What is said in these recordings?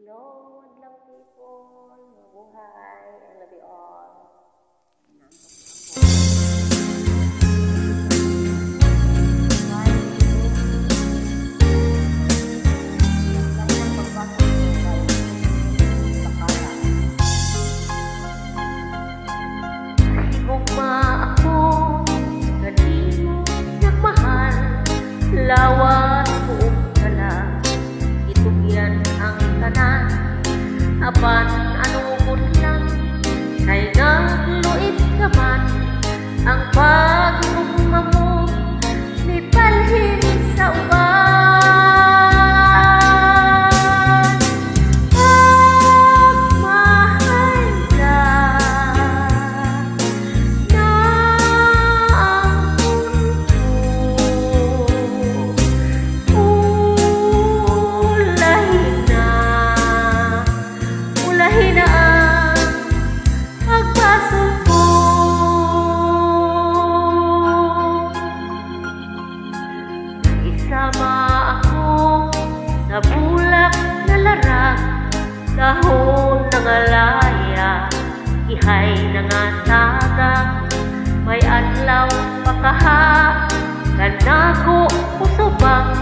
Hello, madlang people. Mabuhay. I love you all. Sigugma ako, kanino nagmahal, lawas buong dala. Itugyan ang tanan, apan anumon lang, kay nagluit ka man. Ang pagugma mo, ni palhin sa uban. Pagmahal ka, naangkon ko. Ulahin na ang pagpasok ko. Isama ako sa bulak na larang, dahon ng alaya, ihay ng atagak. May adlaw pakaha, kanako usubang,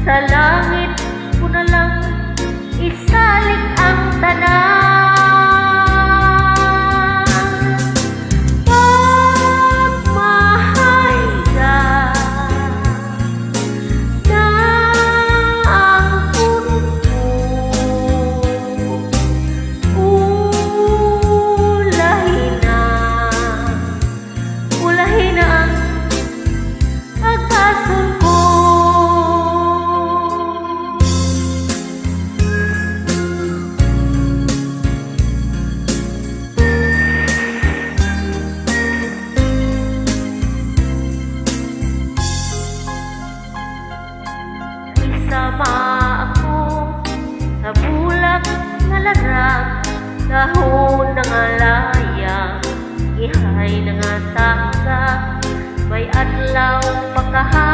sa langit ko na lang isalik ang tanan. Pagmahal ka, naangkon ko. Ulahin na ang pagpasok ko. Isama ako sa bulak na larang, dahon ng alaya, ihay ng atagak. May adlaw pakaha,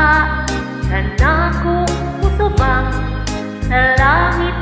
kanako usubang, sa langit